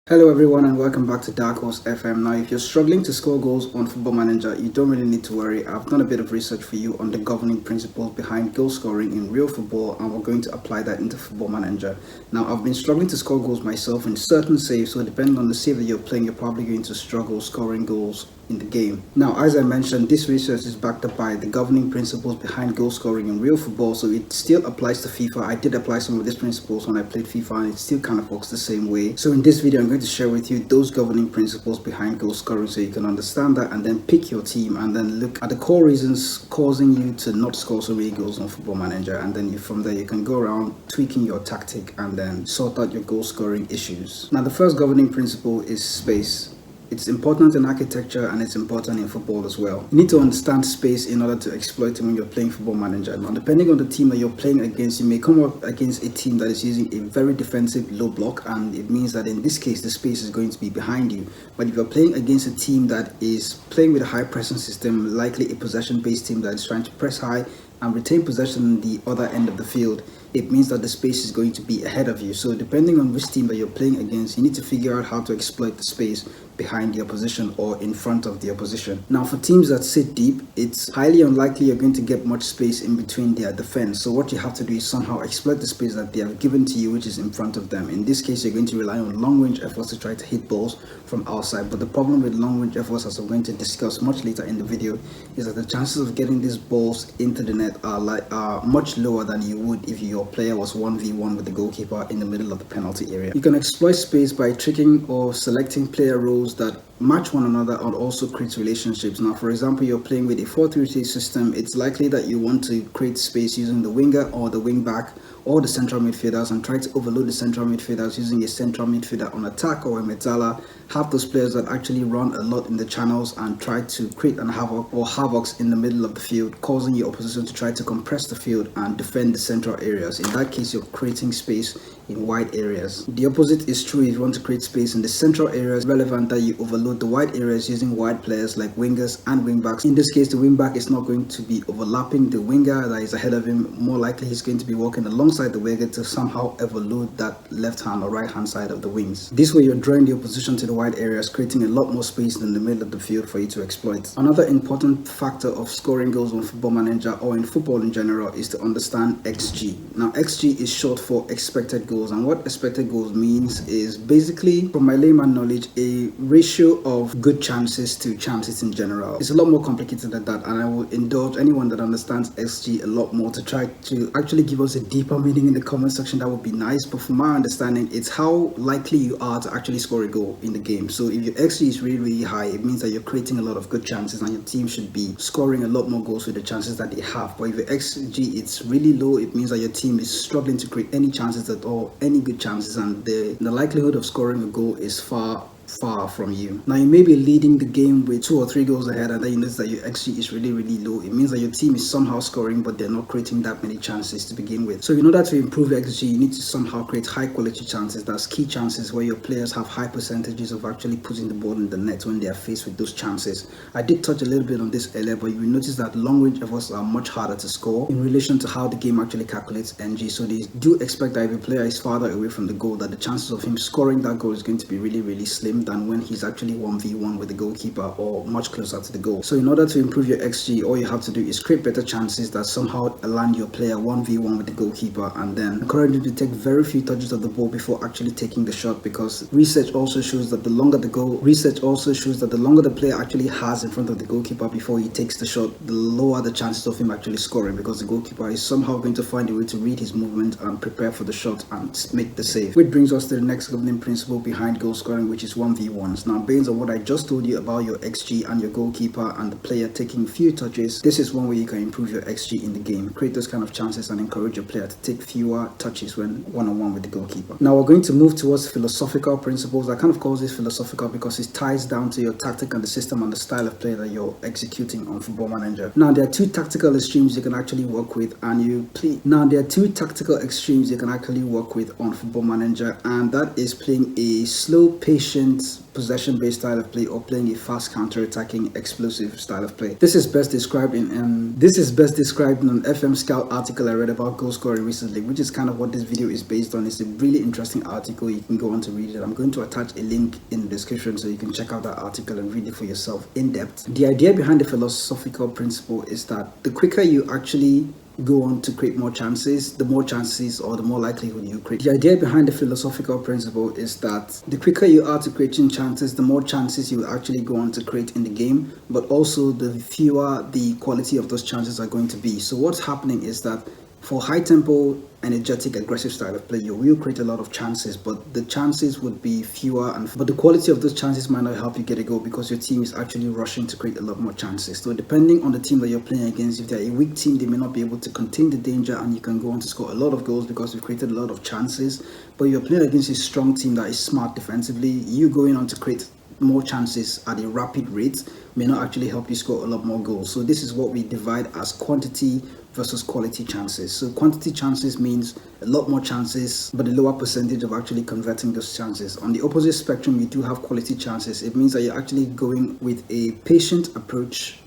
Hello everyone and welcome back to DarkHorse FM. Now if you're struggling to score goals on Football Manager, you don't really need to worry. I've done a bit of research for you on the governing principles behind goal scoring in real football, and we're going to apply that into Football Manager. Now I've been struggling to score goals myself in certain saves, so depending on the save that you're playing, you're probably going to struggle scoring goals in the game. Now, as I mentioned, this research is backed up by the governing principles behind goal scoring in real football, so it still applies to FIFA. I did apply some of these principles when I played FIFA, and it still kind of works the same way. So in this video, I'm going to share with you those governing principles behind goal scoring so you can understand that and then pick your team and then look at the core reasons causing you to not score so many goals on Football Manager, and then from there you can go around tweaking your tactic and then sort out your goal scoring issues. Now, the first governing principle is space. It's important in architecture and it's important in football as well. You need to understand space in order to exploit it when you're playing Football Manager. Now, depending on the team that you're playing against, you may come up against a team that is using a very defensive low block, and it means that in this case, the space is going to be behind you. But if you're playing against a team that is playing with a high pressing system, likely a possession-based team that is trying to press high and retain possession on the other end of the field, it means that the space is going to be ahead of you. So depending on which team that you're playing against, you need to figure out how to exploit the space behind the opposition or in front of the opposition. Now, for teams that sit deep, it's highly unlikely you're going to get much space in between their defense. So what you have to do is somehow exploit the space that they have given to you, which is in front of them. In this case, you're going to rely on long-range efforts to try to hit balls from outside. But the problem with long-range efforts, as I'm going to discuss much later in the video, is that the chances of getting these balls into the net are much lower than you would if your player was 1v1 with the goalkeeper in the middle of the penalty area. You can exploit space by tricking or selecting player roles that match one another and also create relationships. Now, for example, you're playing with a 4-3-3 system. It's likely that you want to create space using the winger or the wing back or the central midfielders and try to overload the central midfielders using a central midfielder on attack or a mezzala. Have those players that actually run a lot in the channels and try to create an havoc or havocs in the middle of the field, causing your opposition to try to compress the field and defend the central areas. In that case, you're creating space in wide areas. The opposite is true if you want to create space in the central areas. It's relevant that you overload the wide areas using wide players like wingers and wingbacks. In this case, the wingback is not going to be overlapping the winger that is ahead of him. More likely, he's going to be walking alongside the winger to somehow overload that left hand or right hand side of the wings. This way, you're drawing the opposition to the wide areas, creating a lot more space than the middle of the field for you to exploit. Another important factor of scoring goals on Football Manager or in football in general is to understand XG. Now, XG is short for expected goals, and what expected goals means is basically, from my layman knowledge, a ratio of good chances to chances in general. It's a lot more complicated than that, and I will indulge anyone that understands XG a lot more to try to actually give us a deeper meaning in the comment section. That would be nice, but from my understanding, it's how likely you are to actually score a goal in the game. So if your XG is really high, it means that you're creating a lot of good chances and your team should be scoring a lot more goals with the chances that they have. But if your XG is really low, it means that your team is struggling to create any chances at all, any good chances, and the likelihood of scoring a goal is far from you. Now, you may be leading the game with 2 or 3 goals ahead, and then you notice that your XG is really low. It means that your team is somehow scoring, but they're not creating that many chances to begin with. So in order to improve XG, you need to somehow create high quality chances. That's key chances where your players have high percentages of actually putting the ball in the net when they are faced with those chances. I did touch a little bit on this earlier, but you will notice that long range efforts are much harder to score in relation to how the game actually calculates NG. So they do expect that if a player is farther away from the goal, that the chances of him scoring that goal is going to be really slim than when he's actually 1v1 with the goalkeeper or much closer to the goal. So in order to improve your XG, all you have to do is create better chances that somehow align your player 1v1 with the goalkeeper, and then encourage him to take very few touches of the ball before actually taking the shot, because research also shows that the longer the player actually has in front of the goalkeeper before he takes the shot, the lower the chances of him actually scoring, because the goalkeeper is somehow going to find a way to read his movement and prepare for the shot and make the save. Which brings us to the next governing principle behind goal scoring, which is 1v1. Now, based on what I just told you about your XG and your goalkeeper and the player taking few touches, this is one way you can improve your XG in the game. Create those kind of chances and encourage your player to take fewer touches when one-on-one with the goalkeeper. Now, we're going to move towards philosophical principles. I kind of call this philosophical because it ties down to your tactic and the system and the style of play that you're executing on Football Manager. Now, there are 2 tactical extremes you can actually work with, and there are 2 tactical extremes you can actually work with on Football Manager, and that is playing a slow, patient, efficient possession-based style of play or playing a fast counter-attacking explosive style of play. This is best described in an FM Scout article I read about goal scoring recently, which is kind of what this video is based on. It's a really interesting article. You can go on to read it. I'm going to attach a link in the description so you can check out that article and read it for yourself in depth. The idea behind the philosophical principle is that the quicker you actually go on to create more chances, the more chances or the more likelihood you create. The idea behind the philosophical principle is that the quicker you are to creating chances, the more chances you actually go on to create in the game, but also the fewer the quality of those chances are going to be. So what's happening is that for high tempo, energetic, aggressive style of play, you will create a lot of chances, but the chances would be fewer, but the quality of those chances might not help you get a goal because your team is actually rushing to create a lot more chances. So depending on the team that you're playing against, if they're a weak team, they may not be able to contain the danger and you can go on to score a lot of goals because you've created a lot of chances. But you're playing against a strong team that is smart defensively, you going on to create more chances at a rapid rate may not actually help you score a lot more goals. So this is what we divide as quantity versus quality chances. So quantity chances means a lot more chances but a lower percentage of actually converting those chances. On the opposite spectrum, you do have quality chances. It means that you're actually going with a patient approach,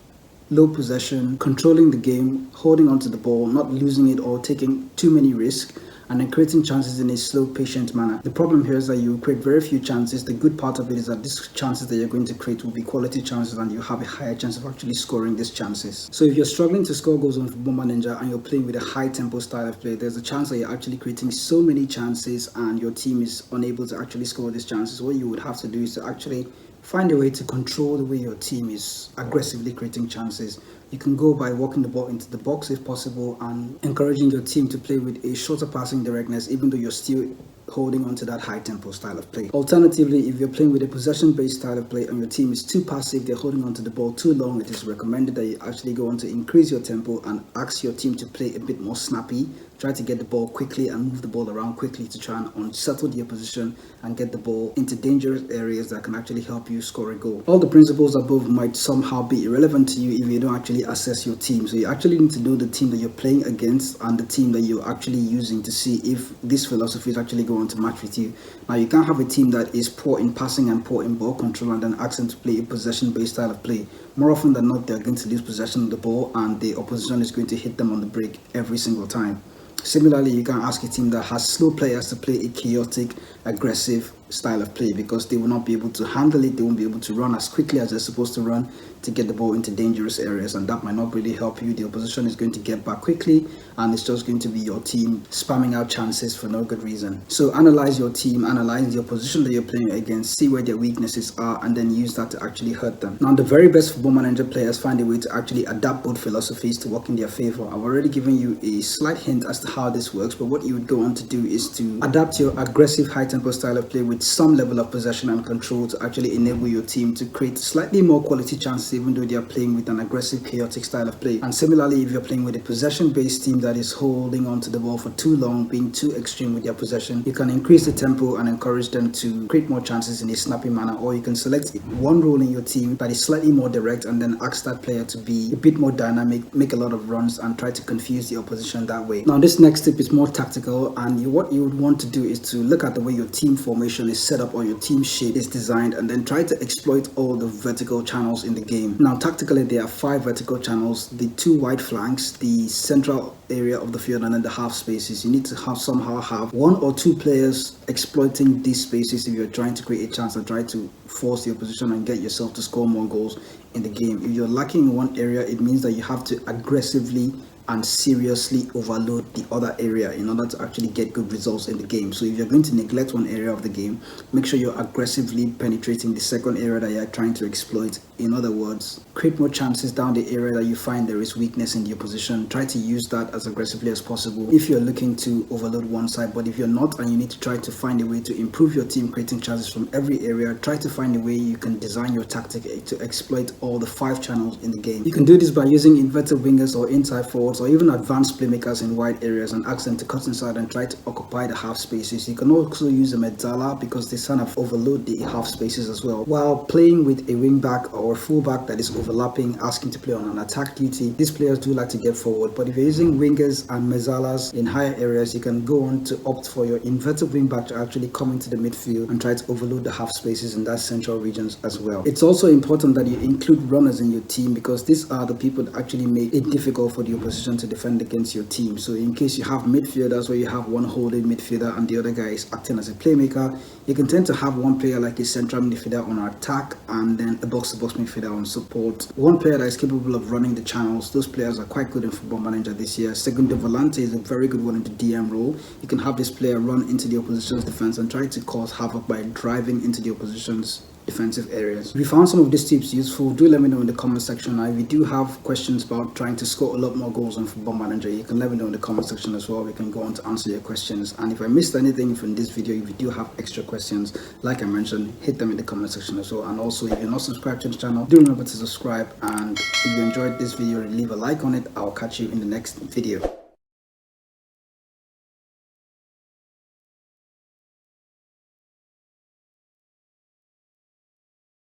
low possession, controlling the game, holding onto the ball, not losing it or taking too many risks, and then creating chances in a slow, patient manner. The problem here is that you create very few chances. The good part of it is that these chances that you're going to create will be quality chances and you have a higher chance of actually scoring these chances. So if you're struggling to score goals on Football Manager and you're playing with a high tempo style of play, there's a chance that you're actually creating so many chances and your team is unable to actually score these chances. What you would have to do is to actually find a way to control the way your team is aggressively creating chances. You can go by walking the ball into the box if possible and encouraging your team to play with a shorter passing directness even though you're still holding on to that high tempo style of play. Alternatively, if you're playing with a possession based style of play and your team is too passive, they're holding on to the ball too long, it is recommended that you actually go on to increase your tempo and ask your team to play a bit more snappy. Try to get the ball quickly and move the ball around quickly to try and unsettle the opposition and get the ball into dangerous areas that can actually help you score a goal. All the principles above might somehow be irrelevant to you if you don't actually assess your team. So you actually need to know the team that you're playing against and the team that you're actually using to see if this philosophy is actually going to match with you. Now, you can't have a team that is poor in passing and poor in ball control and then ask them to play a possession-based style of play. More often than not, they're going to lose possession of the ball and the opposition is going to hit them on the break every single time. Similarly, you can ask a team that has slow players to play a chaotic, aggressive style of play because they will not be able to handle it. They won't be able to run as quickly as they're supposed to run to get the ball into dangerous areas, and that might not really help you. The opposition is going to get back quickly and it's just going to be your team spamming out chances for no good reason. So analyze your team, analyze the opposition that you're playing against, see where their weaknesses are and then use that to actually hurt them. Now, the very best Football Manager players find a way to actually adapt both philosophies to work in their favor. I've already given you a slight hint as to how this works, but what you would go on to do is to adapt your aggressive high tempo style of play with some level of possession and control to actually enable your team to create slightly more quality chances even though they are playing with an aggressive chaotic style of play. And similarly, if you're playing with a possession based team that is holding on to the ball for too long, being too extreme with their possession, you can increase the tempo and encourage them to create more chances in a snappy manner, or you can select one role in your team that is slightly more direct and then ask that player to be a bit more dynamic, make a lot of runs and try to confuse the opposition that way. Now, this next tip is more tactical, and what you would want to do is to look at the way your team formation is set up or your team shape is designed and then try to exploit all the vertical channels in the game. Now, tactically, there are 5 vertical channels: the 2 wide flanks, the central area of the field, and then the half spaces. You need to somehow have 1 or 2 players exploiting these spaces if you're trying to create a chance and try to force the opposition and get yourself to score more goals in the game. If you're lacking in one area, it means that you have to aggressively and seriously overload the other area in order to actually get good results in the game. So if you're going to neglect one area of the game, make sure you're aggressively penetrating the second area that you're trying to exploit. In other words, create more chances down the area that you find there is weakness in the opposition. Try to use that as aggressively as possible if you're looking to overload one side. But if you're not and you need to try to find a way to improve your team creating chances from every area, try to find a way you can design your tactic to exploit all the 5 channels in the game. You can do this by using inverted wingers or inside forwards forwards or even advanced playmakers in wide areas and ask them to cut inside and try to occupy the half spaces. You can also use a mezzala because they kind of overload the half spaces as well. While playing with a wing back or a full back that is overlapping, asking to play on an attack duty, these players do like to get forward. But if you're using wingers and mezzalas in higher areas, you can go on to opt for your inverted wing back to actually come into the midfield and try to overload the half spaces in that central regions as well. It's also important that you include runners in your team because these are the people that actually make it difficult for the opposition to defend against your team. So in case you have midfielders where you have one holding midfielder and the other guy is acting as a playmaker, you can tend to have one player like a central midfielder on attack and then a box-to-box midfielder on support. One player that is capable of running the channels. Those players are quite good in Football Manager this year. Segundo Volante is a very good one in the DM role. You can have this player run into the opposition's defense and try to cause havoc by driving into the opposition's defensive areas. If you found some of these tips useful, do let me know in the comment section. Now, if you do have questions about trying to score a lot more goals on Football Manager, you can let me know in the comment section as well. We can go on to answer your questions. And if I missed anything from this video, if you do have extra questions, like I mentioned, hit them in the comment section as well. And also, if you're not subscribed to the channel, do remember to subscribe. And if you enjoyed this video, leave a like on it. I'll catch you in the next video.